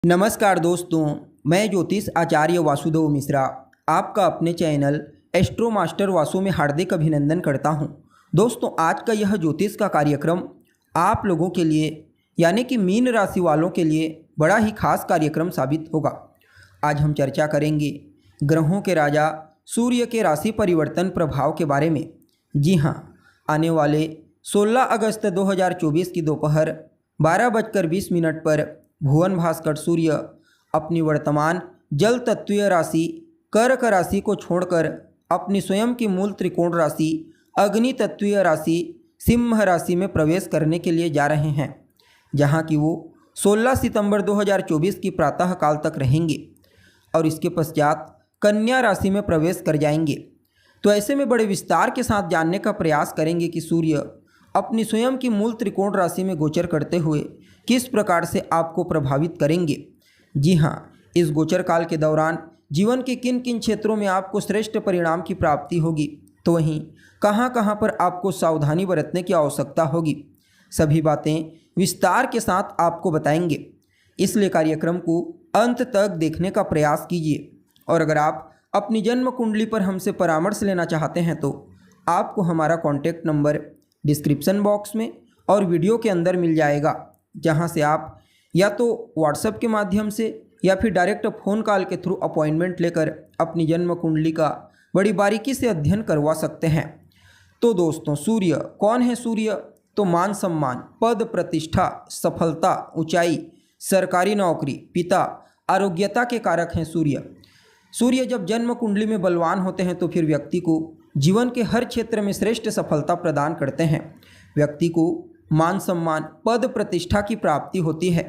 नमस्कार दोस्तों, मैं ज्योतिष आचार्य वासुदेव मिश्रा आपका अपने चैनल एस्ट्रो मास्टर वासु में हार्दिक अभिनंदन करता हूं। दोस्तों, आज का यह ज्योतिष का कार्यक्रम आप लोगों के लिए यानी कि मीन राशि वालों के लिए बड़ा ही खास कार्यक्रम साबित होगा। आज हम चर्चा करेंगे ग्रहों के राजा सूर्य के राशि परिवर्तन प्रभाव के बारे में। जी हाँ, आने वाले 16 अगस्त 2024 की दोपहर 12:20 पर भुवन भास्कर सूर्य अपनी वर्तमान जल तत्वीय राशि कर्क राशि को छोड़कर अपनी स्वयं की मूल त्रिकोण राशि अग्नि तत्वीय राशि सिंह राशि में प्रवेश करने के लिए जा रहे हैं, जहां कि वो 16 सितंबर 2024 की प्रातः काल तक रहेंगे और इसके पश्चात कन्या राशि में प्रवेश कर जाएंगे। तो ऐसे में बड़े विस्तार के साथ जानने का प्रयास करेंगे कि सूर्य अपनी स्वयं की मूल त्रिकोण राशि में गोचर करते हुए किस प्रकार से आपको प्रभावित करेंगे। जी हाँ, इस गोचर काल के दौरान जीवन के किन किन क्षेत्रों में आपको श्रेष्ठ परिणाम की प्राप्ति होगी, तो वहीं कहाँ कहाँ पर आपको सावधानी बरतने की आवश्यकता होगी, सभी बातें विस्तार के साथ आपको बताएंगे। इसलिए कार्यक्रम को अंत तक देखने का प्रयास कीजिए। और अगर आप अपनी जन्म कुंडली पर हमसे परामर्श लेना चाहते हैं तो आपको हमारा कॉन्टैक्ट नंबर डिस्क्रिप्शन बॉक्स में और वीडियो के अंदर मिल जाएगा, जहां से आप या तो व्हाट्सएप के माध्यम से या फिर डायरेक्ट फ़ोन कॉल के थ्रू अपॉइंटमेंट लेकर अपनी जन्म कुंडली का बड़ी बारीकी से अध्ययन करवा सकते हैं। तो दोस्तों, सूर्य कौन है? सूर्य तो मान सम्मान, पद प्रतिष्ठा, सफलता, ऊंचाई, सरकारी नौकरी, पिता, आरोग्यता के कारक हैं सूर्य जब जन्म कुंडली में बलवान होते हैं तो फिर व्यक्ति को जीवन के हर क्षेत्र में श्रेष्ठ सफलता प्रदान करते हैं। व्यक्ति को मान सम्मान, पद प्रतिष्ठा की प्राप्ति होती है।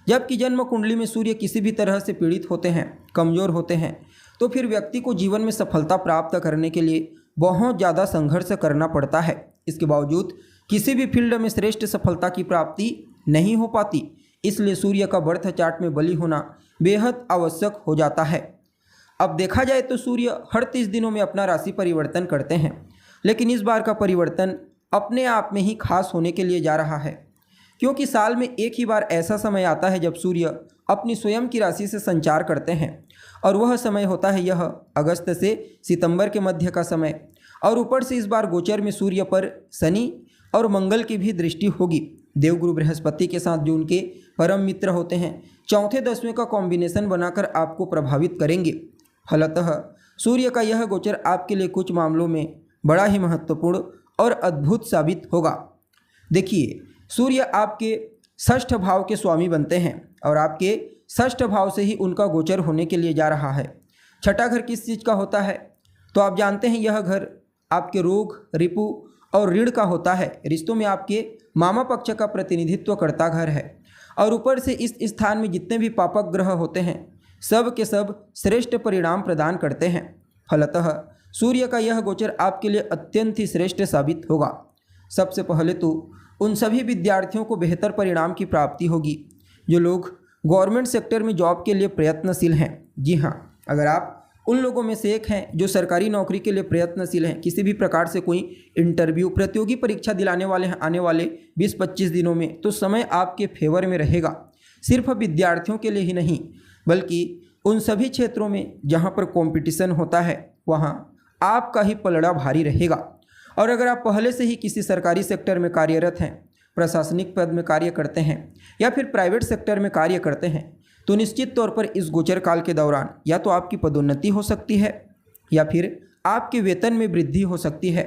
जबकि जन्म कुंडली में सूर्य किसी भी तरह से पीड़ित होते हैं, कमज़ोर होते हैं, तो फिर व्यक्ति को जीवन में सफलता प्राप्त करने के लिए बहुत ज़्यादा संघर्ष करना पड़ता है। इसके बावजूद किसी भी फील्ड में श्रेष्ठ सफलता की प्राप्ति नहीं हो पाती। इसलिए सूर्य का बर्थ चार्ट में बली होना बेहद आवश्यक हो जाता है। अब देखा जाए तो सूर्य हर 30 दिनों में अपना राशि परिवर्तन करते हैं, लेकिन इस बार का परिवर्तन अपने आप में ही खास होने के लिए जा रहा है, क्योंकि साल में एक ही बार ऐसा समय आता है जब सूर्य अपनी स्वयं की राशि से संचार करते हैं, और वह समय होता है यह अगस्त से सितंबर के मध्य का समय। और ऊपर से इस बार गोचर में सूर्य पर शनि और मंगल की भी दृष्टि होगी। देवगुरु बृहस्पति के साथ जो उनके परम मित्र होते हैं, चौथे 10वें का कॉम्बिनेशन बनाकर आपको प्रभावित करेंगे। फलतः सूर्य का यह गोचर आपके लिए कुछ मामलों में बड़ा ही महत्वपूर्ण और अद्भुत साबित होगा। देखिए, सूर्य आपके षष्ठ भाव के स्वामी बनते हैं और आपके षष्ठ भाव से ही उनका गोचर होने के लिए जा रहा है। छठा घर किस चीज़ का होता है? तो आप जानते हैं, यह घर आपके रोग, रिपु और ऋण का होता है। रिश्तों में आपके मामा पक्ष का प्रतिनिधित्व करता घर है। और ऊपर से इस स्थान में जितने भी पापक ग्रह होते हैं, सब के सब श्रेष्ठ परिणाम प्रदान करते हैं। फलतः सूर्य का यह गोचर आपके लिए अत्यंत ही श्रेष्ठ साबित होगा। सबसे पहले तो उन सभी विद्यार्थियों को बेहतर परिणाम की प्राप्ति होगी जो लोग गवर्नमेंट सेक्टर में जॉब के लिए प्रयत्नशील हैं। जी हाँ, अगर आप उन लोगों में से एक हैं जो सरकारी नौकरी के लिए प्रयत्नशील हैं, किसी भी प्रकार से कोई इंटरव्यू, प्रतियोगी परीक्षा दिलाने वाले हैं आने वाले 20-25 दिनों में, तो समय आपके फेवर में रहेगा। सिर्फ विद्यार्थियों के लिए ही नहीं, बल्कि उन सभी क्षेत्रों में जहाँ पर कंपटीशन होता है वहाँ आपका ही पलड़ा भारी रहेगा। और अगर आप पहले से ही किसी सरकारी सेक्टर में कार्यरत हैं, प्रशासनिक पद में कार्य करते हैं या फिर प्राइवेट सेक्टर में कार्य करते हैं, तो निश्चित तौर पर इस गोचर काल के दौरान या तो आपकी पदोन्नति हो सकती है या फिर आपके वेतन में वृद्धि हो सकती है।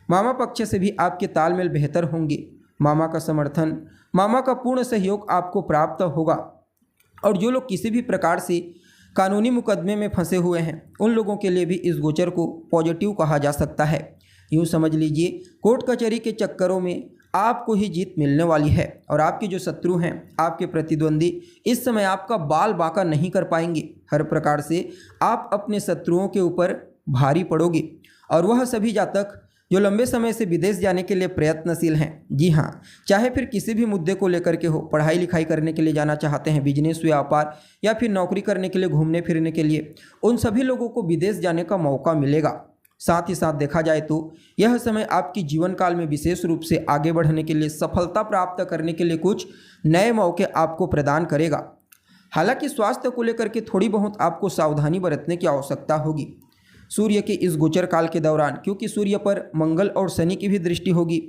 मामा पक्ष से भी आपके तालमेल बेहतर होंगे। मामा का समर्थन, मामा का पूर्ण सहयोग आपको प्राप्त होगा। और जो लोग किसी भी प्रकार से कानूनी मुकदमे में फंसे हुए हैं, उन लोगों के लिए भी इस गोचर को पॉजिटिव कहा जा सकता है। यूँ समझ लीजिए, कोर्ट कचहरी के चक्करों में आपको ही जीत मिलने वाली है और आपके जो शत्रु हैं, आपके प्रतिद्वंदी, इस समय आपका बाल बांका नहीं कर पाएंगे। हर प्रकार से आप अपने शत्रुओं के ऊपर भारी पड़ोगे। और वह सभी जातक जो लंबे समय से विदेश जाने के लिए प्रयत्नशील हैं, जी हाँ, चाहे फिर किसी भी मुद्दे को लेकर के हो, पढ़ाई लिखाई करने के लिए जाना चाहते हैं, बिजनेस, व्यापार या फिर नौकरी करने के लिए, घूमने फिरने के लिए, उन सभी लोगों को विदेश जाने का मौका मिलेगा। साथ ही साथ देखा जाए तो यह समय आपकी जीवन काल में विशेष रूप से आगे बढ़ने के लिए, सफलता प्राप्त करने के लिए कुछ नए मौके आपको प्रदान करेगा। हालांकि स्वास्थ्य को लेकर के थोड़ी बहुत आपको सावधानी बरतने की आवश्यकता होगी सूर्य के इस गोचर काल के दौरान, क्योंकि सूर्य पर मंगल और शनि की भी दृष्टि होगी।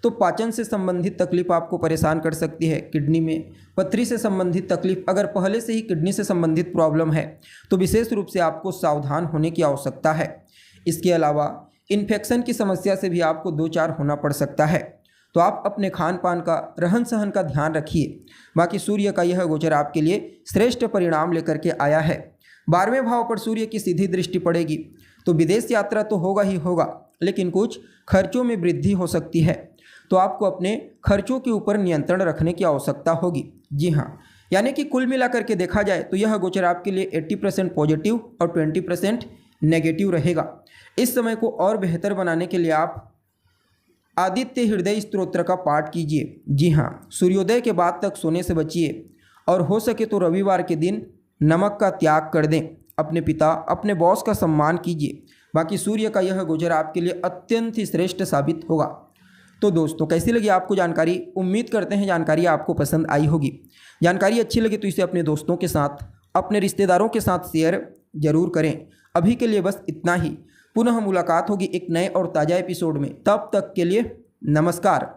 तो पाचन से संबंधित तकलीफ आपको परेशान कर सकती है। किडनी में पथरी से संबंधित तकलीफ, अगर पहले से ही किडनी से संबंधित प्रॉब्लम है तो विशेष रूप से आपको सावधान होने की आवश्यकता है। इसके अलावा इन्फेक्शन की समस्या से भी आपको दो चार होना पड़ सकता है। तो आप अपने खान पान का, रहन सहन का ध्यान रखिए। बाकी सूर्य का यह गोचर आपके लिए श्रेष्ठ परिणाम लेकर के आया है। 12वें भाव पर सूर्य की सीधी दृष्टि पड़ेगी तो विदेश यात्रा तो होगा ही होगा, लेकिन कुछ खर्चों में वृद्धि हो सकती है। तो आपको अपने खर्चों के ऊपर नियंत्रण रखने की आवश्यकता होगी। जी हाँ, यानी कि कुल मिलाकर के देखा जाए तो यह गोचर आपके लिए 80% पॉजिटिव और 20% नेगेटिव रहेगा। इस समय को और बेहतर बनाने के लिए आप आदित्य हृदय स्तोत्र का पाठ कीजिए। जी हाँ, सूर्योदय के बाद तक सोने से बचिए और हो सके तो रविवार के दिन नमक का त्याग कर दें। अपने पिता, अपने बॉस का सम्मान कीजिए। बाकी सूर्य का यह गोचर आपके लिए अत्यंत ही श्रेष्ठ साबित होगा। तो दोस्तों, कैसी लगी आपको जानकारी? उम्मीद करते हैं जानकारी आपको पसंद आई होगी। जानकारी अच्छी लगी तो इसे अपने दोस्तों के साथ, अपने रिश्तेदारों के साथ शेयर जरूर करें। अभी के लिए बस इतना ही। पुनः मुलाकात होगी एक नए और ताज़ा एपिसोड में। तब तक के लिए नमस्कार।